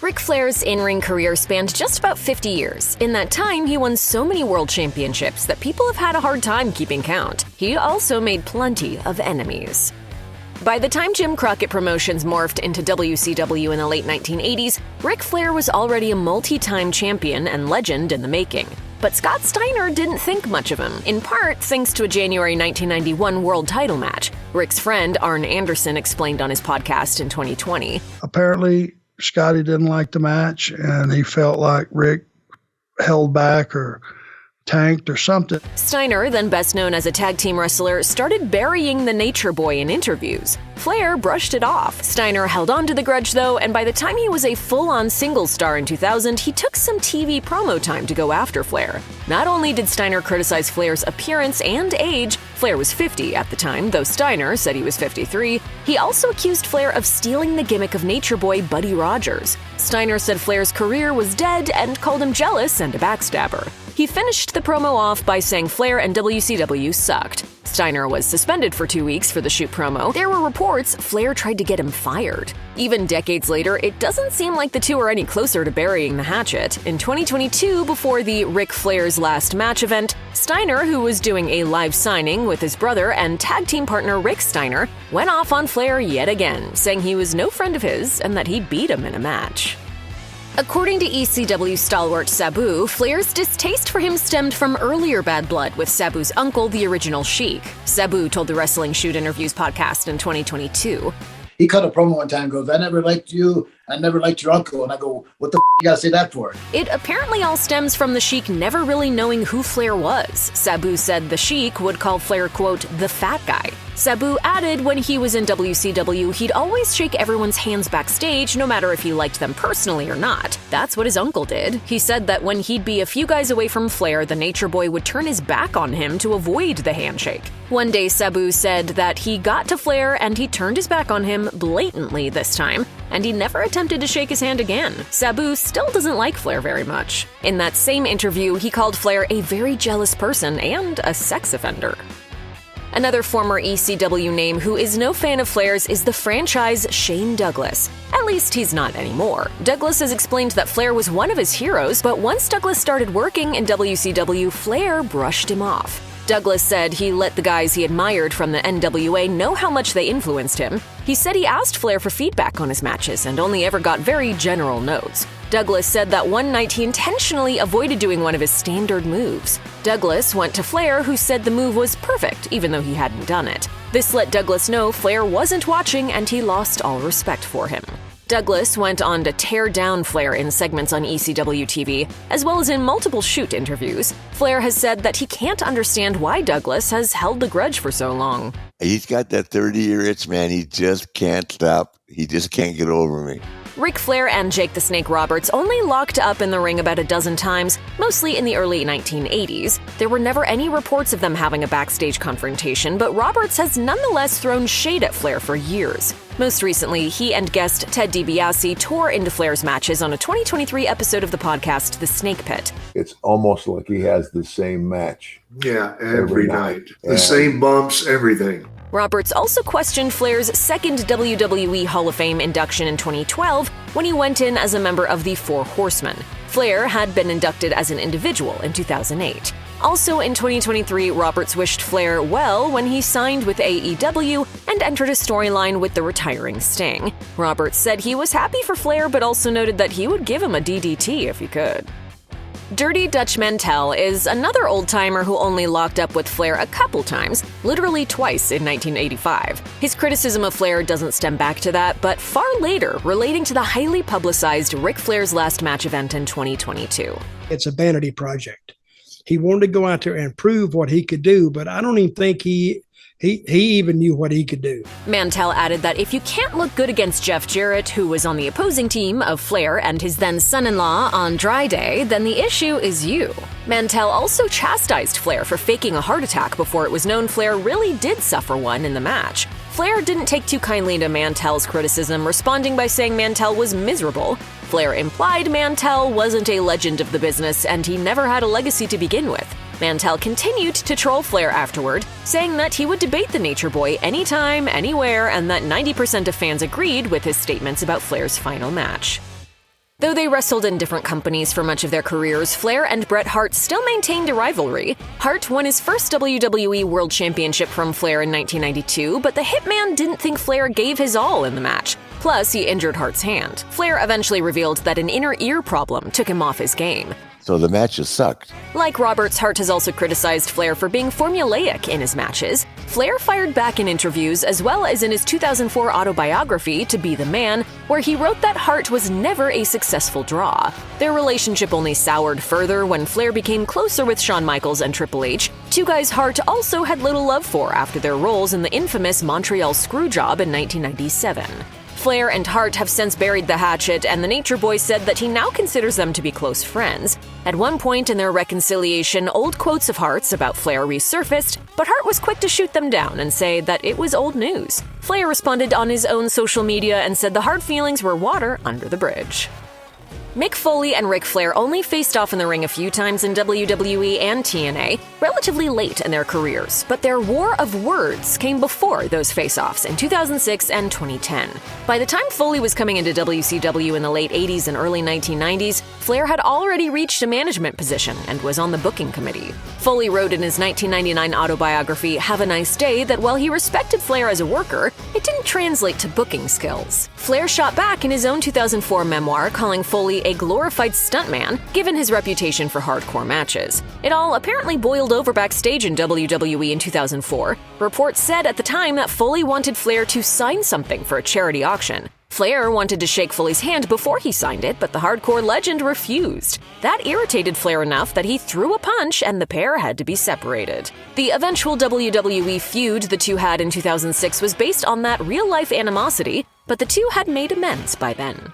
Ric Flair's in-ring career spanned just about 50 years. In that time, he won so many world championships that people have had a hard time keeping count. He also made plenty of enemies. By the time Jim Crockett Promotions morphed into WCW in the late 1980s, Ric Flair was already a multi-time champion and legend in the making. But Scott Steiner didn't think much of him, in part thanks to a January 1991 world title match. Ric's friend, Arn Anderson, explained on his podcast in 2020. Apparently, Scotty didn't like the match, and he felt like Ric held back or tanked or something. Steiner, then best known as a tag team wrestler, started burying the Nature Boy in interviews. Flair brushed it off. Steiner held on to the grudge, though, and by the time he was a full-on singles star in 2000, he took some TV promo time to go after Flair. Not only did Steiner criticize Flair's appearance and age, Flair was 50 at the time, though Steiner said he was 53, he also accused Flair of stealing the gimmick of Nature Boy Buddy Rogers. Steiner said Flair's career was dead and called him jealous and a backstabber. He finished the promo off by saying Flair and WCW sucked. Steiner was suspended for 2 weeks for the shoot promo. There were reports Flair tried to get him fired. Even decades later, it doesn't seem like the two are any closer to burying the hatchet. In 2022, before the Ric Flair's Last Match event, Steiner, who was doing a live signing with his brother and tag team partner Rick Steiner, went off on Flair yet again, saying he was no friend of his and that he beat him in a match. According to ECW stalwart Sabu, Flair's distaste for him stemmed from earlier bad blood with Sabu's uncle, the original Sheik. Sabu told the Wrestling Shoot Interviews podcast in 2022. He cut a promo one time and goes, "I never liked you, I never liked your uncle." And I go, "What the you gotta say that for?" It apparently all stems from the Sheik never really knowing who Flair was. Sabu said the Sheik would call Flair, quote, the fat guy. Sabu added when he was in WCW, he'd always shake everyone's hands backstage, no matter if he liked them personally or not. That's what his uncle did. He said that when he'd be a few guys away from Flair, the Nature Boy would turn his back on him to avoid the handshake. One day, Sabu said that he got to Flair and he turned his back on him blatantly this time, and he never attempted to shake his hand again. Sabu still doesn't like Flair very much. In that same interview, he called Flair a very jealous person and a sex offender. Another former ECW name who is no fan of Flair's is the franchise Shane Douglas. At least he's not anymore. Douglas has explained that Flair was one of his heroes, but once Douglas started working in WCW, Flair brushed him off. Douglas said he let the guys he admired from the NWA know how much they influenced him. He said he asked Flair for feedback on his matches and only ever got very general notes. Douglas said that one night he intentionally avoided doing one of his standard moves. Douglas went to Flair, who said the move was perfect, even though he hadn't done it. This let Douglas know Flair wasn't watching and he lost all respect for him. Douglas went on to tear down Flair in segments on ECW TV, as well as in multiple shoot interviews. Flair has said that he can't understand why Douglas has held the grudge for so long. He's got that 30-year itch, man. He just can't stop. He just can't get over me. Ric Flair and Jake the Snake Roberts only locked up in the ring about a dozen times, mostly in the early 1980s. There were never any reports of them having a backstage confrontation, but Roberts has nonetheless thrown shade at Flair for years. Most recently, he and guest Ted DiBiase tore into Flair's matches on a 2023 episode of the podcast The Snake Pit. It's almost like he has the same match. Yeah, every night. The same bumps, everything. Roberts also questioned Flair's second WWE Hall of Fame induction in 2012 when he went in as a member of the Four Horsemen. Flair had been inducted as an individual in 2008. Also in 2023, Roberts wished Flair well when he signed with AEW and entered a storyline with the retiring Sting. Roberts said he was happy for Flair, but also noted that he would give him a DDT if he could. Dirty Dutch Mantell is another old-timer who only locked up with Flair a couple times, literally twice in 1985. His criticism of Flair doesn't stem back to that, but far later, relating to the highly publicized Ric Flair's Last Match event in 2022. It's a vanity project. He wanted to go out there and prove what he could do, but I don't even think he even knew what he could do. Mantell added that if you can't look good against Jeff Jarrett, who was on the opposing team of Flair and his then son-in-law on Dry Day, then the issue is you. Mantell also chastised Flair for faking a heart attack before it was known Flair really did suffer one in the match. Flair didn't take too kindly to Mantell's criticism, responding by saying Mantell was miserable. Flair implied Mantell wasn't a legend of the business and he never had a legacy to begin with. Mantell continued to troll Flair afterward, saying that he would debate the Nature Boy anytime, anywhere, and that 90% of fans agreed with his statements about Flair's final match. Though they wrestled in different companies for much of their careers, Flair and Bret Hart still maintained a rivalry. Hart won his first WWE World Championship from Flair in 1992, but the Hitman didn't think Flair gave his all in the match. Plus, he injured Hart's hand. Flair eventually revealed that an inner ear problem took him off his game. So the matches sucked. Like Roberts, Hart has also criticized Flair for being formulaic in his matches. Flair fired back in interviews as well as in his 2004 autobiography, To Be the Man, where he wrote that Hart was never a successful draw. Their relationship only soured further when Flair became closer with Shawn Michaels and Triple H, two guys Hart also had little love for after their roles in the infamous Montreal Screwjob in 1997. Flair and Hart have since buried the hatchet, and the Nature Boy said that he now considers them to be close friends. At one point in their reconciliation, old quotes of Hart's about Flair resurfaced, but Hart was quick to shoot them down and say that it was old news. Flair responded on his own social media and said the Hart feelings were water under the bridge. Mick Foley and Ric Flair only faced off in the ring a few times in WWE and TNA, relatively late in their careers, but their war of words came before those face-offs in 2006 and 2010. By the time Foley was coming into WCW in the late 80s and early 1990s, Flair had already reached a management position and was on the booking committee. Foley wrote in his 1999 autobiography, Have a Nice Day, that while he respected Flair as a worker, it didn't translate to booking skills. Flair shot back in his own 2004 memoir, calling Foley a glorified stuntman, given his reputation for hardcore matches. It all apparently boiled over backstage in WWE in 2004. Reports said at the time that Foley wanted Flair to sign something for a charity auction. Flair wanted to shake Foley's hand before he signed it, but the hardcore legend refused. That irritated Flair enough that he threw a punch and the pair had to be separated. The eventual WWE feud the two had in 2006 was based on that real-life animosity, but the two had made amends by then.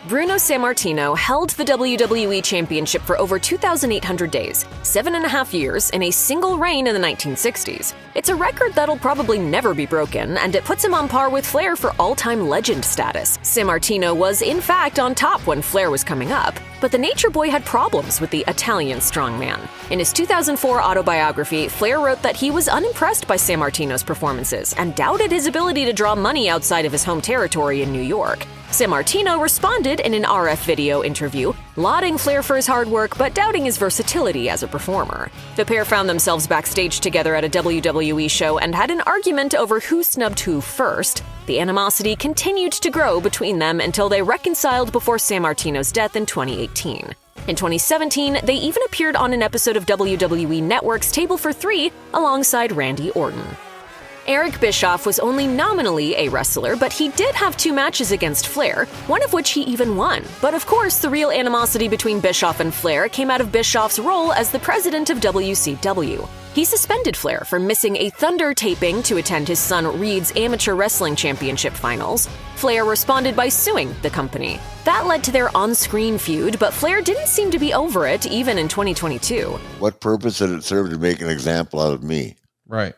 Bruno Sammartino held the WWE Championship for over 2,800 days, 7.5 years, in a single reign in the 1960s. It's a record that'll probably never be broken, and it puts him on par with Flair for all-time legend status. Sammartino was, in fact, on top when Flair was coming up, but the Nature Boy had problems with the Italian strongman. In his 2004 autobiography, Flair wrote that he was unimpressed by Sammartino's performances and doubted his ability to draw money outside of his home territory in New York. Sammartino responded in an RF video interview, lauding Flair for his hard work but doubting his versatility as a performer. The pair found themselves backstage together at a WWE show and had an argument over who snubbed who first. The animosity continued to grow between them until they reconciled before Sammartino's death in 2018. In 2017, they even appeared on an episode of WWE Network's Table for Three alongside Randy Orton. Eric Bischoff was only nominally a wrestler, but he did have 2 matches against Flair, one of which he even won. But of course, the real animosity between Bischoff and Flair came out of Bischoff's role as the president of WCW. He suspended Flair for missing a Thunder taping to attend his son Reed's Amateur Wrestling Championship finals. Flair responded by suing the company. That led to their on-screen feud, but Flair didn't seem to be over it even in 2022. What purpose did it serve to make an example out of me? Right.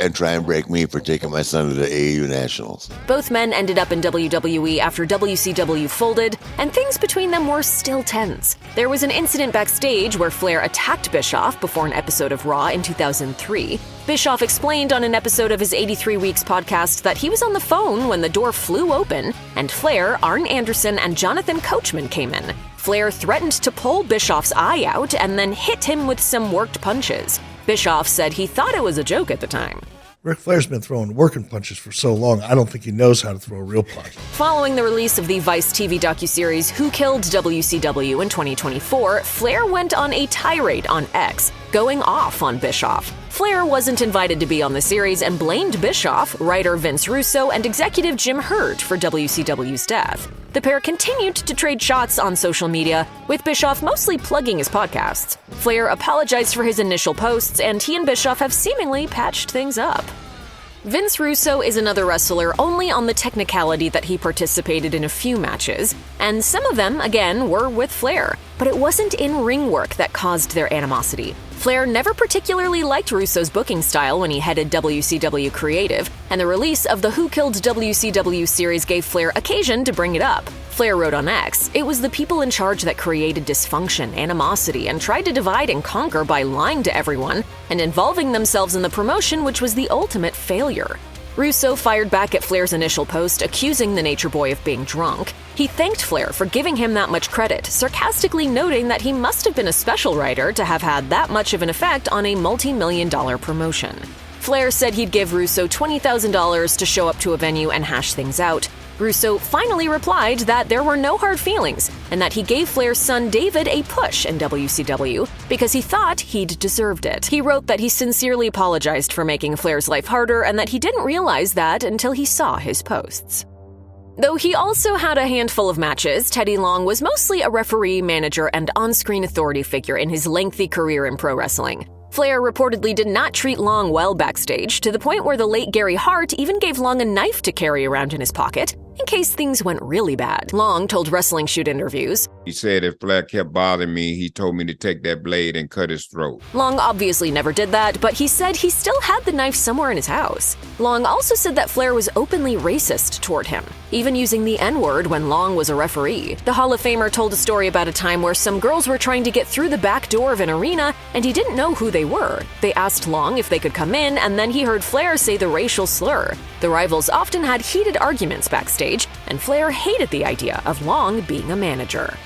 And try and break me for taking my son to the AAU Nationals. Both men ended up in WWE after WCW folded, and things between them were still tense. There was an incident backstage where Flair attacked Bischoff before an episode of Raw in 2003. Bischoff explained on an episode of his 83 Weeks podcast that he was on the phone when the door flew open, and Flair, Arn Anderson, and Jonathan Coachman came in. Flair threatened to pull Bischoff's eye out and then hit him with some worked punches. Bischoff said he thought it was a joke at the time. Ric Flair's been throwing working punches for so long, I don't think he knows how to throw a real punch. Following the release of the Vice TV docuseries Who Killed WCW in 2024, Flair went on a tirade on X, going off on Bischoff. Flair wasn't invited to be on the series and blamed Bischoff, writer Vince Russo, and executive Jim Herd for WCW's death. The pair continued to trade shots on social media, with Bischoff mostly plugging his podcasts. Flair apologized for his initial posts, and he and Bischoff have seemingly patched things up. Vince Russo is another wrestler only on the technicality that he participated in a few matches, and some of them, again, were with Flair. But it wasn't in-ring work that caused their animosity. Flair never particularly liked Russo's booking style when he headed WCW Creative, and the release of the Who Killed WCW series gave Flair occasion to bring it up. Flair wrote on X, "It was the people in charge that created dysfunction, animosity, and tried to divide and conquer by lying to everyone and involving themselves in the promotion, which was the ultimate failure." Russo fired back at Flair's initial post, accusing the Nature Boy of being drunk. He thanked Flair for giving him that much credit, sarcastically noting that he must have been a special writer to have had that much of an effect on a multi-million-dollar promotion. Flair said he'd give Russo $20,000 to show up to a venue and hash things out. Russo finally replied that there were no hard feelings and that he gave Flair's son David a push in WCW because he thought he'd deserved it. He wrote that he sincerely apologized for making Flair's life harder and that he didn't realize that until he saw his posts. Though he also had a handful of matches, Teddy Long was mostly a referee, manager, and on-screen authority figure in his lengthy career in pro wrestling. Flair reportedly did not treat Long well backstage, to the point where the late Gary Hart even gave Long a knife to carry around in his pocket, in case things went really bad. Long told Wrestling Shoot interviews, "He said if Flair kept bothering me, he told me to take that blade and cut his throat." Long obviously never did that, but he said he still had the knife somewhere in his house. Long also said that Flair was openly racist toward him, even using the N-word when Long was a referee. The Hall of Famer told a story about a time where some girls were trying to get through the back door of an arena, and he didn't know who they were. They asked Long if they could come in, and then he heard Flair say the racial slur. The rivals often had heated arguments backstage, and Flair hated the idea of Long being a manager.